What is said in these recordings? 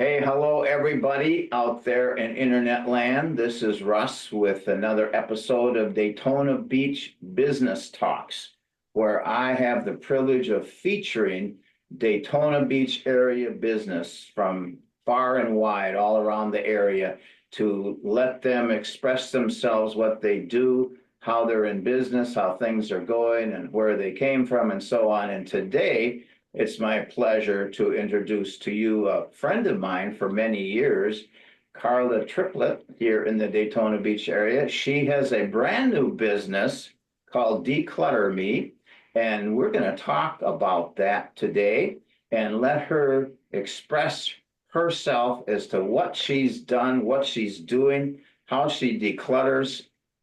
Hey, hello, everybody out there in internet land. This is Russ with another episode of Daytona Beach Business Talks, where I have the privilege of featuring Daytona Beach area business from far and wide all around the area to let them express themselves, what they do, how they're in business, how things are going, and where they came from, and so on. And today, it's my pleasure to introduce to you a friend of mine for many years, Carla Triplett, here in the Daytona Beach area. She has a brand new business called DeclutterMe, and we're going to talk about that today and let her express herself as to what she's done, what she's doing, how she declutters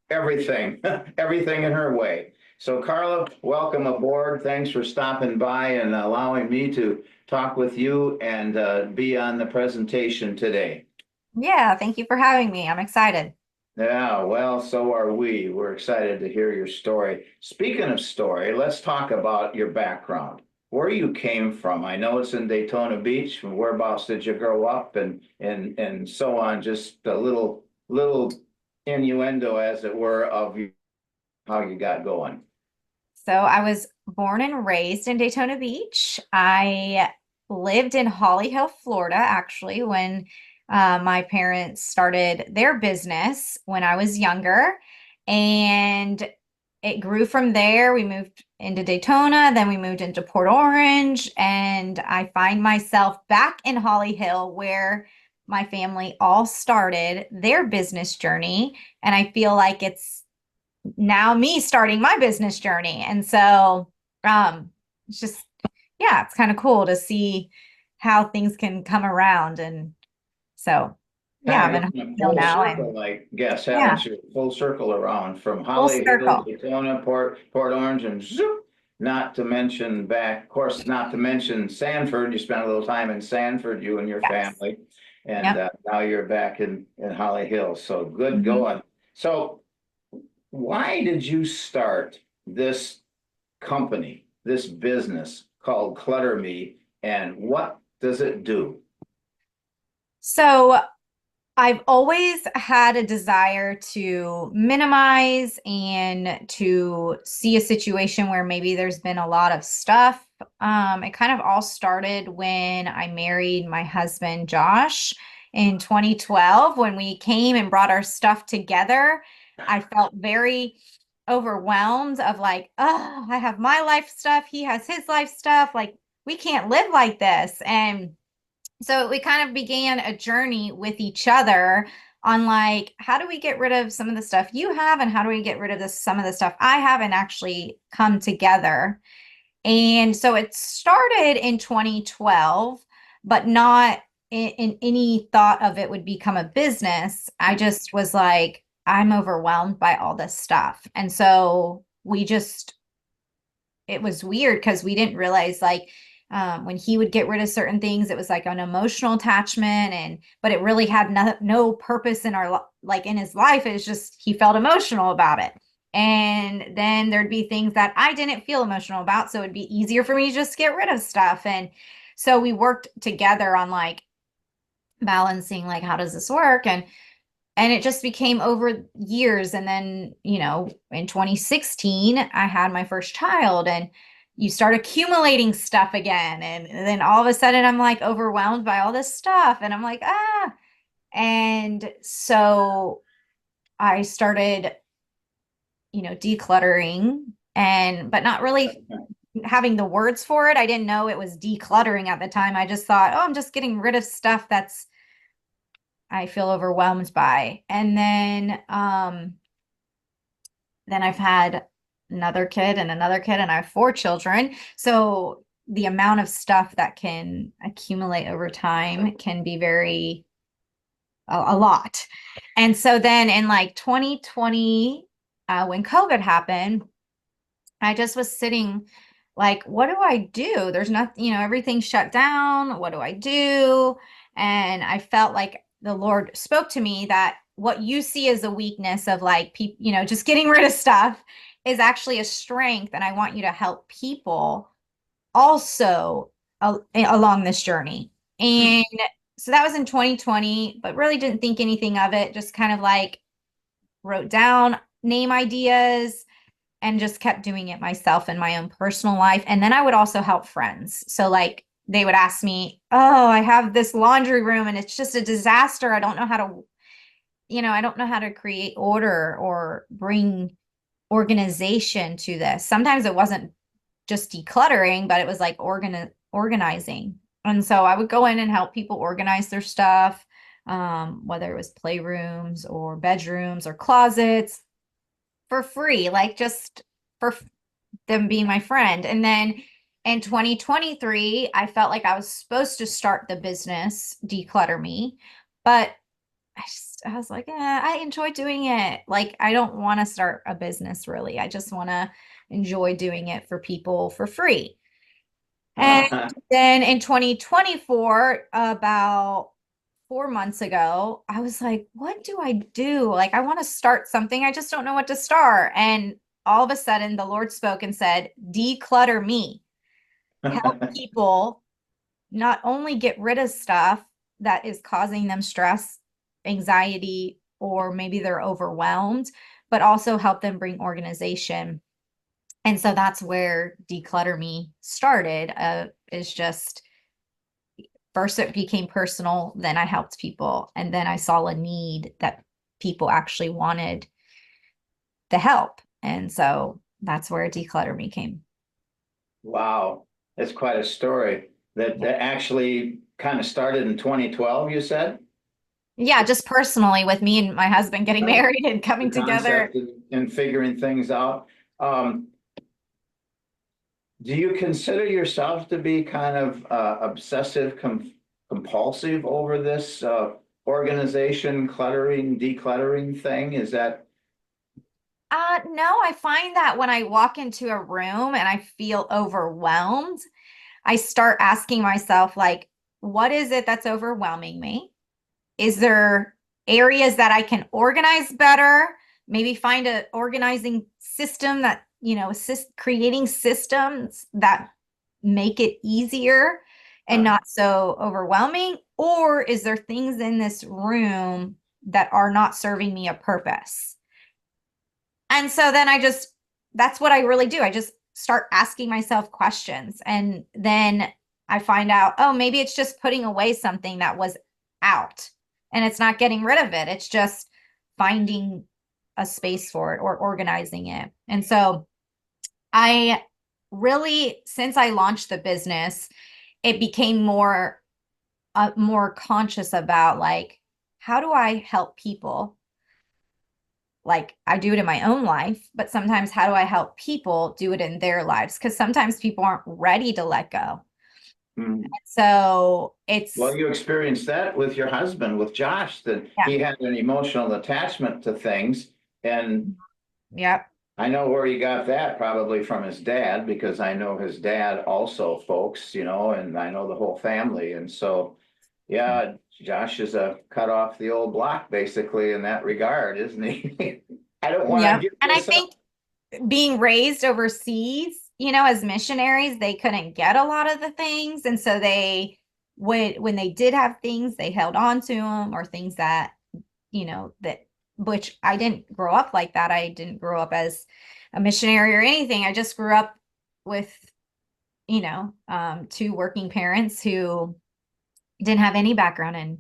everything, everything in her way. So Carla, welcome aboard. Thanks for stopping by and allowing me to talk with you and be on the presentation today. Yeah, thank you for having me. I'm excited. Yeah, well, so are we. We're excited to hear your story. Speaking of story, let's talk about your background, where you came from. I know it's in Daytona Beach. Whereabouts did you grow up and so on? Just a little innuendo, as it were, of how you got going. So I was born and raised in Daytona Beach. I lived in Holly Hill, Florida, actually, when my parents started their business when I was younger. And it grew from there. We moved into Daytona, then we moved into Port Orange, and I find myself back in Holly Hill where my family all started their business journey. And I feel like it's now me starting my business journey. And so it's just, yeah, it's kind of cool to see how things can come around. And so, yeah, Kind I'm of in going a Hill full now. circle, And I guess, yeah, haven't you? Full circle around from full Holly Hill, circle. Daytona, Port Orange, and zoop. Not to mention back, of course, not to mention Sanford. You spent a little time in Sanford, you and your Yes. family, and Yep. now you're back in Holly Hill. So good Mhm. going. So why did you start this company, this business called Clutter Me, and what does it do? So I've always had a desire to minimize and to see a situation where maybe there's been a lot of stuff. It kind of all started when I married my husband, Josh, in 2012. When we came and brought our stuff together, I felt very overwhelmed of like, oh, I have my life stuff, he has his life stuff. Like, we can't live like this. And so we kind of began a journey with each other on like, how do we get rid of some of the stuff you have and how do we get rid of some of the stuff I have and actually come together. And so it started in 2012, but not in any thought of it would become a business. I just was like, I'm overwhelmed by all this stuff. And so it was weird because we didn't realize like when he would get rid of certain things, it was like an emotional attachment, and but it really had no purpose in like in his life. It was just he felt emotional about it. And then there'd be things that I didn't feel emotional about, so it'd be easier for me to just get rid of stuff. And so we worked together on like balancing like how does this work, and it just became over years. And then, in 2016, I had my first child, and you start accumulating stuff again. And then all of a sudden, I'm like overwhelmed by all this stuff. And I'm like, ah. And so I started, decluttering but not really having the words for it. I didn't know it was decluttering at the time. I just thought, oh, I'm just getting rid of stuff that's I feel overwhelmed by. And then I've had another kid and another kid, and I have four children. So the amount of stuff that can accumulate over time can be a lot. And so then in like 2020, when COVID happened, I just was sitting like, what do I do? There's nothing, everything's shut down. What do I do? And I felt like the Lord spoke to me that what you see as a weakness of like people, just getting rid of stuff is actually a strength. And I want you to help people also along this journey. And so that was in 2020, but really didn't think anything of it. Just kind of like wrote down name ideas and just kept doing it myself in my own personal life. And then I would also help friends. So like they would ask me, "Oh, I have this laundry room and it's just a disaster. I don't know how to, I don't know how to create order or bring organization to this." Sometimes it wasn't just decluttering, but it was like organizing. And so I would go in and help people organize their stuff, whether it was playrooms or bedrooms or closets for free, like just for them being my friend. And then in 2023, I felt like I was supposed to start the business DeclutterMe, but I was like, I enjoy doing it. Like, I don't want to start a business really. I just want to enjoy doing it for people for free. And then in 2024, about 4 months ago, I was like, what do I do? Like, I want to start something. I just don't know what to start. And all of a sudden, the Lord spoke and said, declutter me, help people not only get rid of stuff that is causing them stress, anxiety, or maybe they're overwhelmed, but also help them bring organization. And so that's where Declutter Me started, is just first it became personal, then I helped people, and then I saw a need that people actually wanted the help. And so that's where Declutter Me came. Wow, that's quite a story. That actually kind of started in 2012, you said? Yeah, just personally with me and my husband getting Right. married and The coming together. concept and figuring things out. Um, do you consider yourself to be kind of obsessive compulsive over this organization, cluttering, decluttering thing? Is that No, I find that when I walk into a room and I feel overwhelmed, I start asking myself, like, what is it that's overwhelming me? Is there areas that I can organize better? Maybe find a organizing system that, creating systems that make it easier and uh, not so overwhelming? Or is there things in this room that are not serving me a purpose? And so then that's what I really do. I just start asking myself questions. And then I find out, oh, maybe it's just putting away something that was out and it's not getting rid of it. It's just finding a space for it or organizing it. And so I really, since I launched the business, it became more conscious about like, how do I help people? Like I do it in my own life, but sometimes how do I help people do it in their lives? Because sometimes people aren't ready to let go. mm. So Well, it's, you experienced that with your husband, with Josh, that yeah, he had an emotional attachment to things. And yep, I know where he got that, probably from his dad, because I know his dad also, folks, and I know the whole family. And so, yeah, Josh is a cut off the old block, basically, in that regard, isn't he? I don't want to yep. give And I this up. think being raised overseas, as missionaries, they couldn't get a lot of the things. And so they would, when they did have things, they held on to them, or things that, that, which I didn't grow up like that. I didn't grow up as a missionary or anything. I just grew up with, two working parents who didn't have any background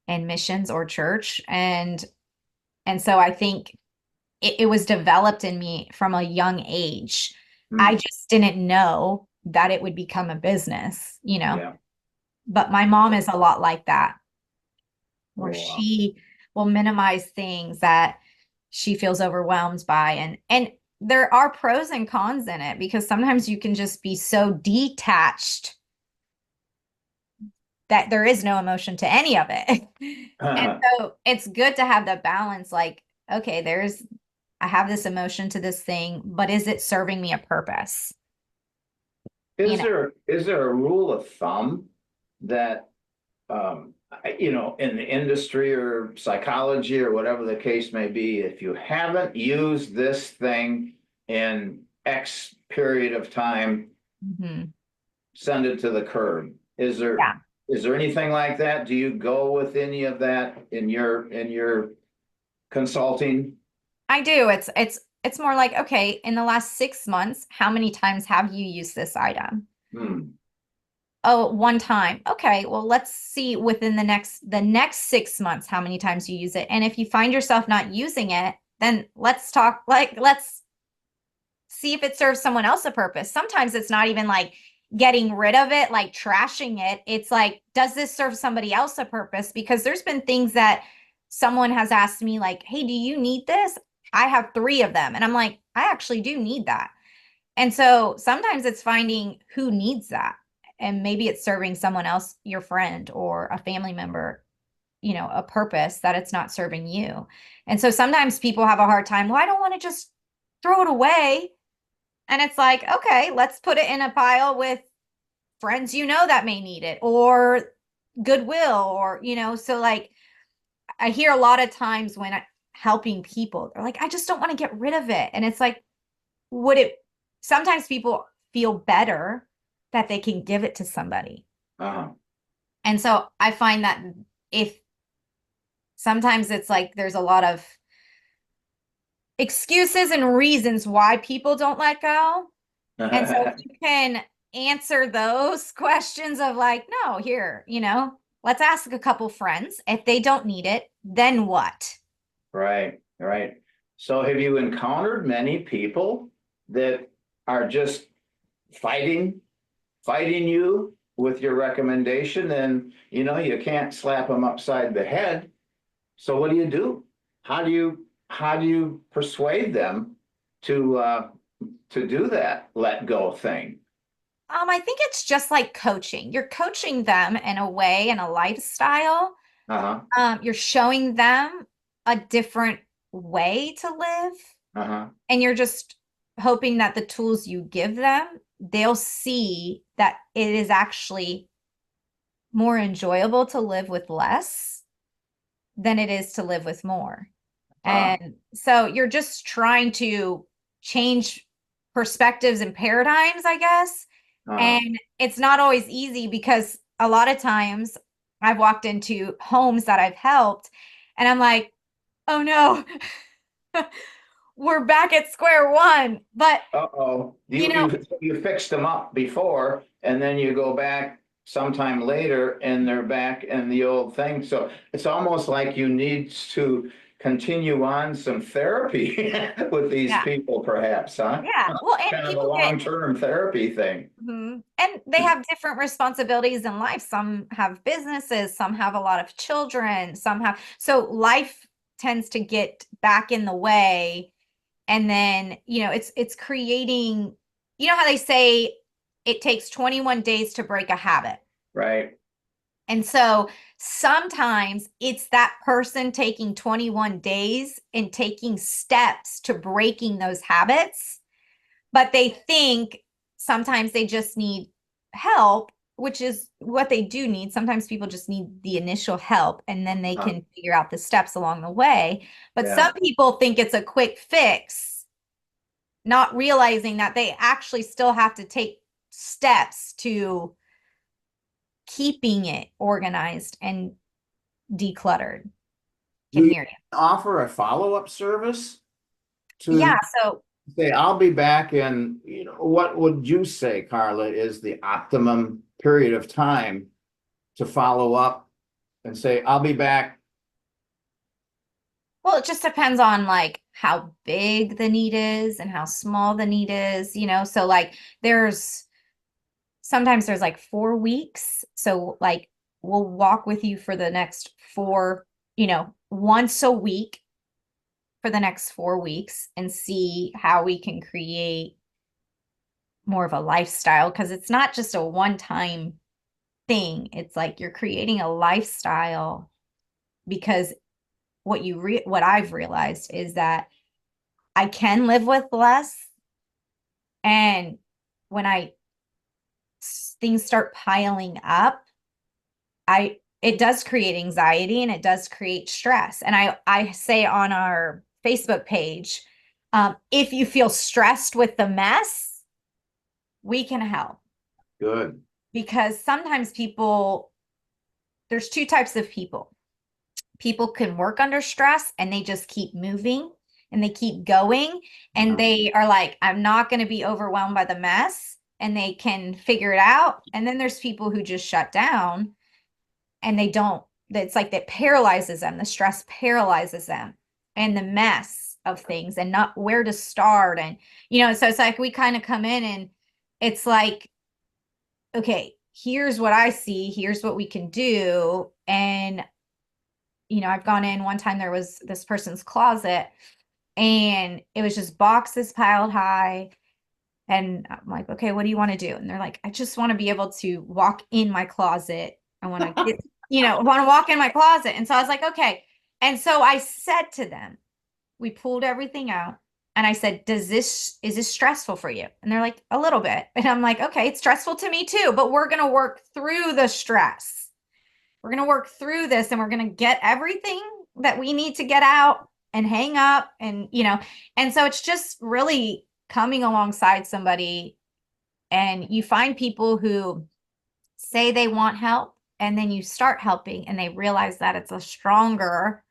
in missions or church. And so I think it was developed in me from a young age. I Hmm, just didn't know that it would become a business. yeah. But my mom is a lot like that, where Oh, wow. she will minimize things that she feels overwhelmed by. And there are pros and cons in it, because sometimes you can just be so detached that there is no emotion to any of it. And so it's good to have the balance, like, okay, I have this emotion to this thing, but is it serving me a purpose? You know, Is there a rule of thumb that in the industry or psychology or whatever the case may be, if you haven't used this thing in X period of time, mhm. send it to the curb. Yeah. Is there anything like that? Do you go with any of that in your consulting? I do. It's more like, okay, in the last 6 months, how many times have you used this item? Hmm. Oh, one time. Okay, well, let's see within the next 6 months how many times you use it. And if you find yourself not using it, then let's talk, like, let's see if it serves someone else a purpose. Sometimes it's not even like getting rid of it, like trashing it. It's like, does this serve somebody else a purpose? Because there's been things that someone has asked me, like, hey, do you need this? I have 3 of them. And I'm like, I actually do need that. And so sometimes it's finding who needs that. And maybe it's serving someone else, your friend or a family member, a purpose that it's not serving you. And so sometimes people have a hard time, well, I don't want to just throw it away. And it's like, okay, let's put it in a pile with friends that may need it, or Goodwill, or, so like I hear a lot of times when helping people, they're like, I just don't want to get rid of it. And it's like, would it, sometimes people feel better that they can give it to somebody. Uh-huh. And so I find that if sometimes it's like there's a lot of excuses and reasons why people don't let go. And so if you can answer those questions of like, no, here, let's ask a couple friends. If they don't need it, then what? Right, right. So have you encountered many people that are just fighting, fighting you with your recommendation, and you can't slap them upside the head. So what do you do? How do you persuade them to do that let go thing? I think it's just like coaching. You're coaching them in a way, in a lifestyle. Uh-huh. You're showing them a different way to live, Uh-huh. and you're just hoping that the tools you give them, they'll see that it is actually more enjoyable to live with less than it is to live with more. Uh, And so you're just trying to change perspectives and paradigms, I guess. uh, And it's not always easy because a lot of times I've walked into homes that I've helped and I'm like, oh no, we're back at square one. But, uh-oh. you You know, you you fixed them up before, and then you go back sometime later and they're back in the old thing. So it's almost like you need to continue on some therapy with these yeah, people, perhaps, huh? yeah. Well, and Kind of a people get long-term therapy thing. And they have different responsibilities in life. Some have businesses, some have a lot of children, some have, so life tends to get back in the way. And then, it's creating, how they say it takes 21 days to break a habit. Right. And so sometimes it's that person taking 21 days and taking steps to breaking those habits, but they think sometimes they just need help, which is what they do need. Sometimes people just need the initial help and then they Uh, can figure out the steps along the way. But yeah. some people think it's a quick fix, not realizing that they actually still have to take steps to keeping it organized and decluttered. Do Can you hear you. offer a follow-up service Yeah. to So say, I'll be back in, what would you say, Carla, is the optimum period of time to follow up and say, I'll be back? well, it just depends on like how big the need is and how small the need is. So like there's sometimes there's like 4 weeks. So like we'll walk with you for the next four, once a week for the next 4 weeks and see how we can create more of a lifestyle, because it's not just a one-time thing. It's like you're creating a lifestyle, because what I've realized is that I can live with less. And when things start piling up, it does create anxiety and it does create stress. And I say on our Facebook page, if you feel stressed with the mess, we can help, Good. because sometimes people there's two types of people. People can work under stress and they just keep moving and they keep going and they are like, I'm not going to be overwhelmed by the mess, and they can figure it out. And then there's people who just shut down and they don't, it's like that paralyzes them. The stress paralyzes them and the mess of things and not where to start. And, so it's like we kind of come in and it's like, okay, here's what I see, here's what we can do. And, I've gone in one time, there was this person's closet and it was just boxes piled high. And I'm like, okay, what do you want to do? And they're like, I just want to be able to walk in my closet. I want to get, want to walk in my closet. And so I was like, okay. And so I said to them, we pulled everything out. And I said, is this stressful for you? And they're like, a little bit. And I'm like, okay, it's stressful to me too, but we're going to work through the stress. We're going to work through this and we're going to get everything that we need to get out and hang up. And, and so it's just really coming alongside somebody, and you find people who say they want help, and then you start helping and they realize that it's a stronger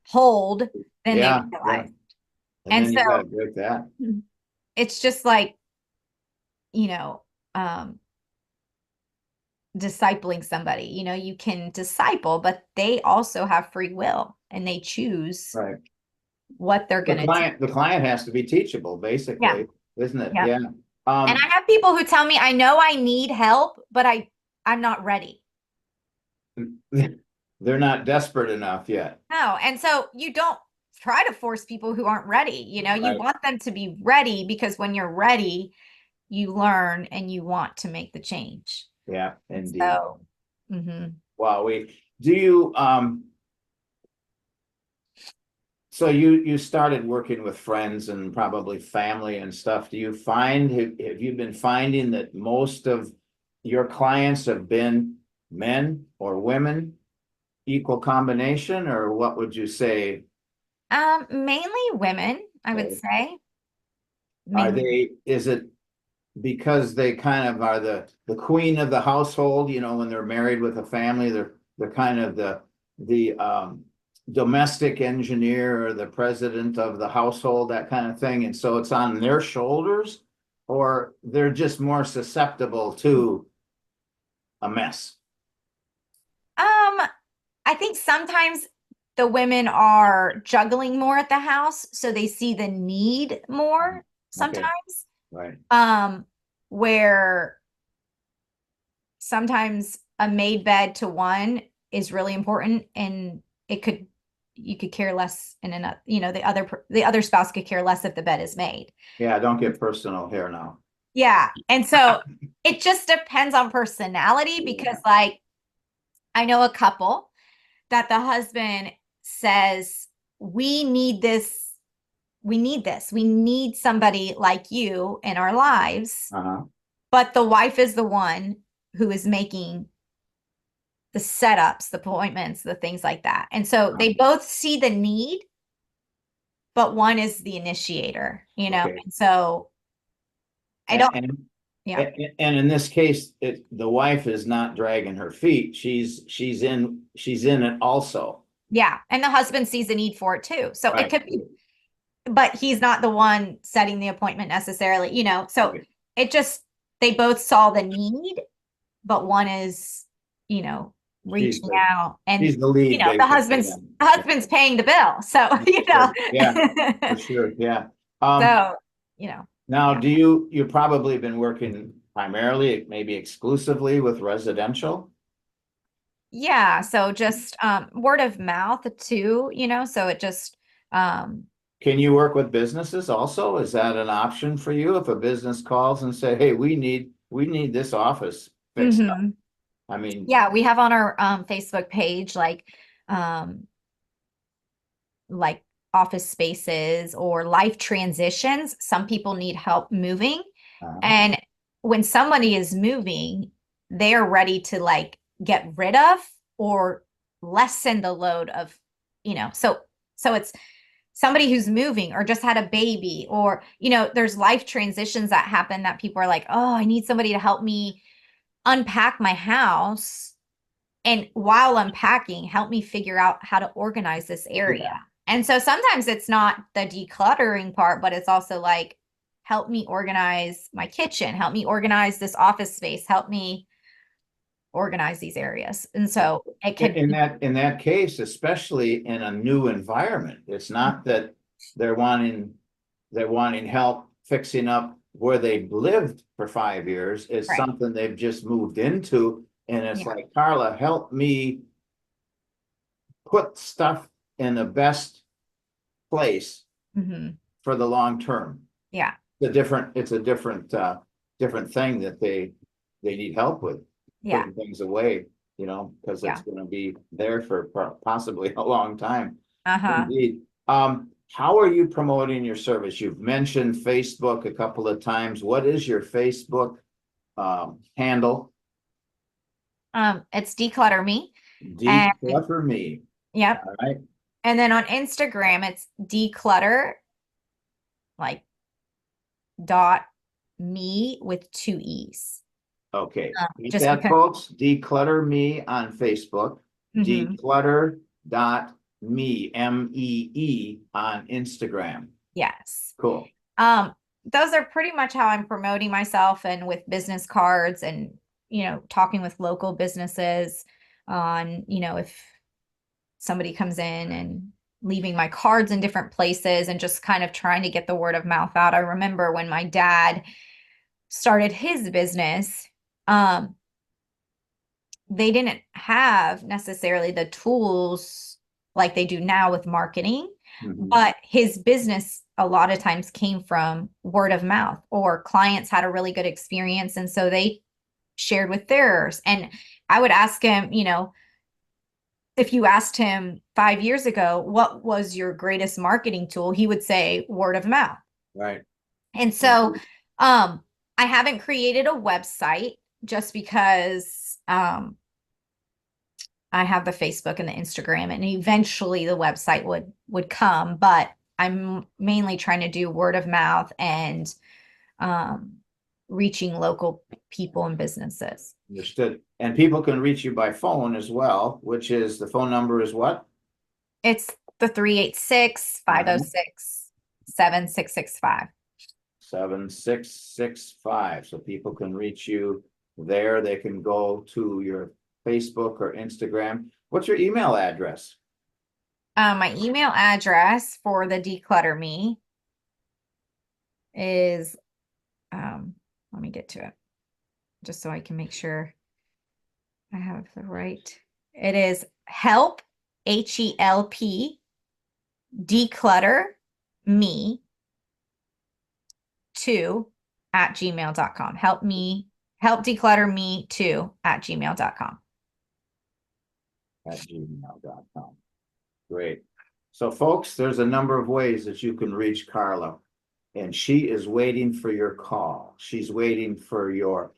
hold than they realize. And then you so gotta break that. it's just like, discipling somebody, you can disciple, but they also have free will and they choose Right. what they're going to do. The client has to be teachable, basically, isn't it? Yeah. Yeah. And I have people who tell me, I know I need help, but I'm not ready. They're not desperate enough yet. No. And so you don't try to force people who aren't ready. You Right. want them to be ready, because when you're ready, you learn and you want to make the change. Yeah, indeed. So, Wow. So you started working with friends and probably family and stuff. Do you find, have you been finding that most of your clients have been men or women, equal combination, or what would you say? mainly women, I would say. Is it because they kind of are the queen of the household, when they're married with a family, they're kind of the domestic engineer or the president of the household, that kind of thing, and so it's on their shoulders, or they're just more susceptible to a mess? I think sometimes the women are juggling more at the house, so they see the need more sometimes. Right. Where sometimes a made bed to one is really important, and you could care less in another, the other spouse could care less if the bed is made. Yeah, don't get personal here now. Yeah. And so it just depends on personality, because like I know a couple that the husband says, we need this. We need somebody like you in our lives. But the wife is the one who is making the setups, the appointments, the things like that. And so they both see the need, but one is the initiator, Okay. And so I don't. And in this case, the wife is not dragging her feet. She's in it also. Yeah. And the husband sees the need for it too. So Right. it could be, but he's not the one setting the appointment necessarily, so it just, they both saw the need, but one is, reaching out, and she's the lead, the husband's paying the bill. So, Yeah, for sure. Yeah. So, Now, do you probably been working primarily, maybe exclusively with residential? Yeah. So just word of mouth too, so it just Can you work with businesses also? Is that an option for you if a business calls and say, hey, we need this office fixed up? I mean, yeah, we have on our Facebook page like office spaces or life transitions. Some people need help moving. And when somebody is moving, they're ready to like get rid of or lessen the load of, so it's somebody who's moving or just had a baby, or, there's life transitions that happen that people are like, oh, I need somebody to help me unpack my house. And while unpacking, help me figure out how to organize this area. Yeah. And so sometimes it's not the decluttering part, but it's also like, help me organize my kitchen, help me organize this office space, help me organize these areas. And so it could In that case, especially in a new environment, it's not that they're wanting help fixing up where they've lived for 5 years. It's right. something they've just moved into. And it's Yeah. like, Carla, help me put stuff in the best place Mhm. for the long term. Yeah. It's a different thing that they need help with, Yeah. putting things away, because Yeah. it's gonna be there for possibly a long time. Uh-huh. Indeed. How are you promoting your service? You've mentioned Facebook a couple of times. What is your Facebook handle? It's DeclutterMe. And Declutter me. yep. All right. And then on Instagram, it's declutter, like dot me with 2 E's. Okay. Get Just that, because. folks. Declutter me on Facebook. Mhm. Declutter.me, MEE on Instagram. Yes. Cool. Those are pretty much how I'm promoting myself, and with business cards and, talking with local businesses on, if somebody comes in, and leaving my cards in different places and just kind of trying to get the word of mouth out. I remember when my dad started his business, they didn't have necessarily the tools like they do now with marketing, but his business a lot of times came from word of mouth, or clients had a really good experience. And so they shared with theirs. And I would ask him, if you asked him 5 years ago, what was your greatest marketing tool? He would say word of mouth. Right. And so, I haven't created a website just because, I have the Facebook and the Instagram, and eventually the website would come, but I'm mainly trying to do word of mouth and reaching local people and businesses. Understood. And people can reach you by phone as well, which is, the phone number is what? It's the 386-506-7665. 7665. So people can reach you there. They can go to your Facebook or Instagram. What's your email address? My email address for the Declutter Me is, let me get to it just so I can make sure I have the right. It is help, HELP, declutter me 2 @gmail.com. Help declutter me 2 @gmail.com. @gmail.com. Great. So folks, there's a number of ways that you can reach Carla, and she is waiting for your call. She's waiting for your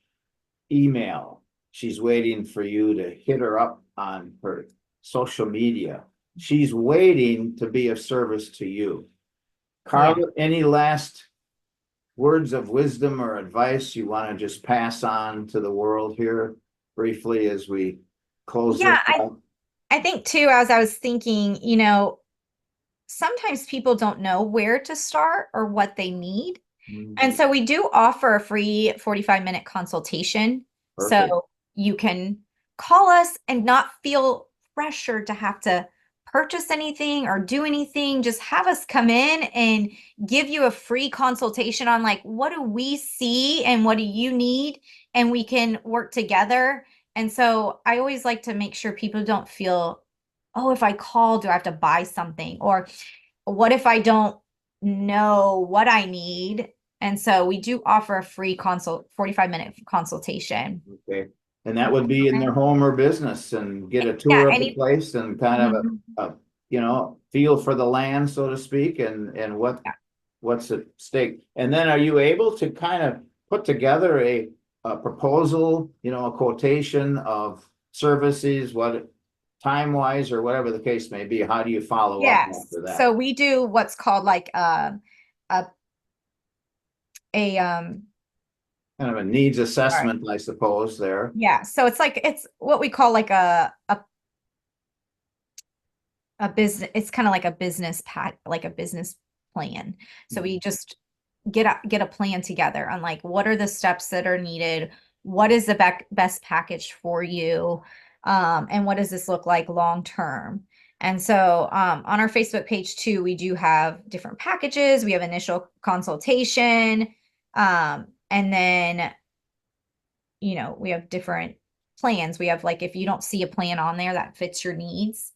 email. She's waiting for you to hit her up on her social media. She's waiting to be of service to you. Carla, any last words of wisdom or advice you want to just pass on to the world here briefly as we close this out? I think too, as I was thinking, sometimes people don't know where to start or what they need. And so we do offer a free 45-minute consultation. Perfect. So you can call us and not feel pressured to have to purchase anything or do anything. Just have us come in and give you a free consultation on, like, what do we see and what do you need? And we can work together. And so I always like to make sure people don't feel, oh, if I call, do I have to buy something? Or what if I don't know what I need? And so we do offer a free 45-minute consultation. Okay. And that would be in their home or business, and get a Yeah, tour of the place and kind of a feel for the land, so to speak, and what's at stake. And then are you able to kind of put together a proposal, a quotation of services, what time wise or whatever the case may be? How do you follow up Yes. after that? So we do what's called like a Kind of a needs assessment, I suppose, there. Yeah. So it's what we call like a business, it's kind of like a business like a business plan. So we just get a plan together on like, what are the steps that are needed? What is the best package for you? And what does this look like long term? And so on our Facebook page too, we do have different packages. We have initial consultation. And then, we have different plans. We have like, if you don't see a plan on there that fits your needs,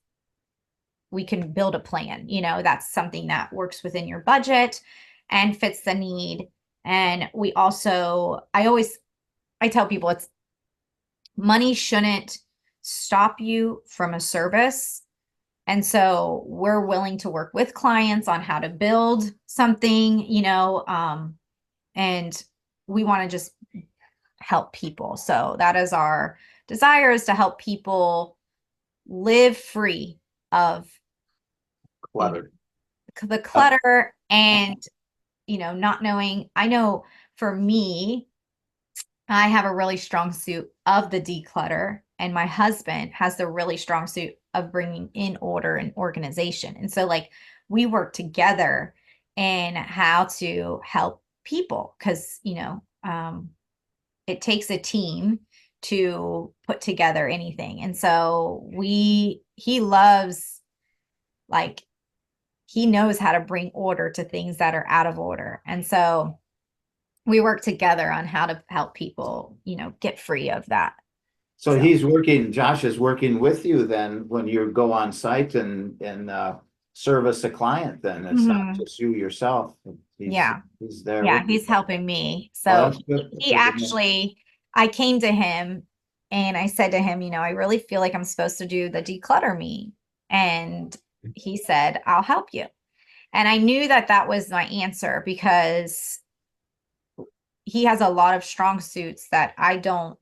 we can build a plan. That's something that works within your budget and fits the need. And we also, I tell people money shouldn't stop you from a service. And so we're willing to work with clients on how to build something, and we want to just help people. So that is our desire, is to help people live free of Clutter. the clutter and, not knowing. I know for me, I have a really strong suit of the declutter, and my husband has the really strong suit of bringing in order and organization. And so like we work together in how to help people, because, it takes a team to put together anything. And so he loves, like, he knows how to bring order to things that are out of order. And so we work together on how to help people, get free of that. So Josh is working with you then when you go on site and service a client, then it's not just you yourself. He's there. Yeah, he's helping me. Oh, So that's good. he actually, I came to him and I said to him, I really feel like I'm supposed to do the DeclutterMe. And he said, I'll help you. And I knew that was my answer, because he has a lot of strong suits that I don't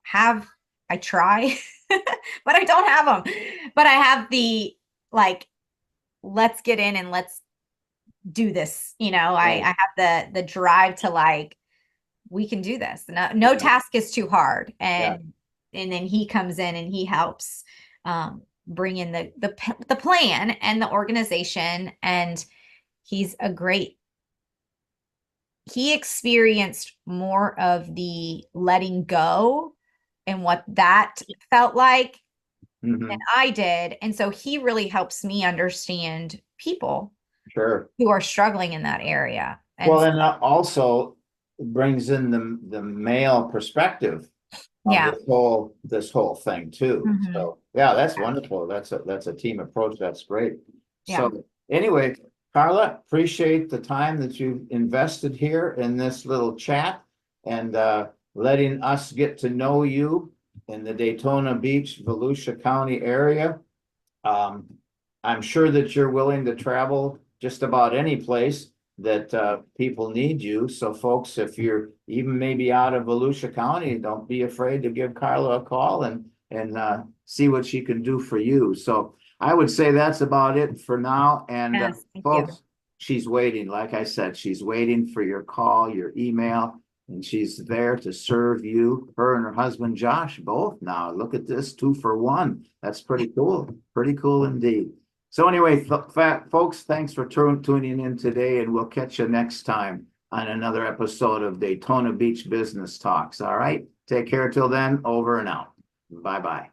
have. I try, but I don't have them. But I have the, like, let's get in and let's do this. I have the drive to, like, we can do this. No task is too hard. And then he comes in and he helps bring in the plan and the organization. And he experienced more of the letting go and what that felt like than I did. And so he really helps me understand people who are struggling in that area. And and also brings in the male perspective of this whole thing too. So that's wonderful. That's a team approach. That's great. So anyway, Carla, appreciate the time that you've invested here in this little chat and letting us get to know you in the Daytona Beach, Volusia County area. I'm sure that you're willing to travel just about any place that people need you. So folks, if you're even maybe out of Volusia County, don't be afraid to give Carla a call and see what she can do for you. So I would say that's about it for now. And folks, she's waiting. Like I said, she's waiting for your call, your email, and she's there to serve you. Her and her husband, Josh, both now. Look at this, 2 for 1. That's pretty cool. Pretty cool indeed. So anyway, folks, thanks for tuning in today, and we'll catch you next time on another episode of Daytona Beach Business Talks. All right. Take care till then. Over and out. Bye-bye.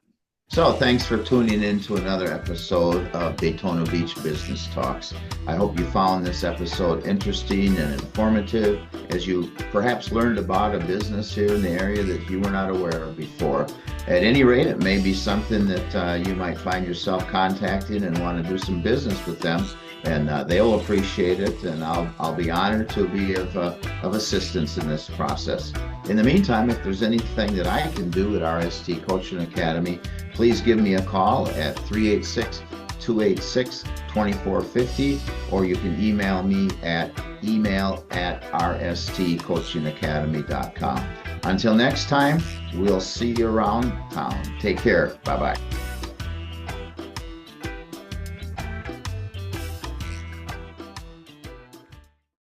So thanks for tuning in to another episode of Daytona Beach Business Talks. I hope you found this episode interesting and informative, as you perhaps learned about a business here in the area that you were not aware of before. At any rate, it may be something that you might find yourself contacting and want to do some business with them, and they'll appreciate it, and I'll be honored to be of assistance in this process. In the meantime, if there's anything that I can do at RST Coaching Academy, please give me a call at 386-286-2450, or you can email me at email@rstcoachingacademy.com. Until next time, we'll see you around town. Take care. Bye-bye.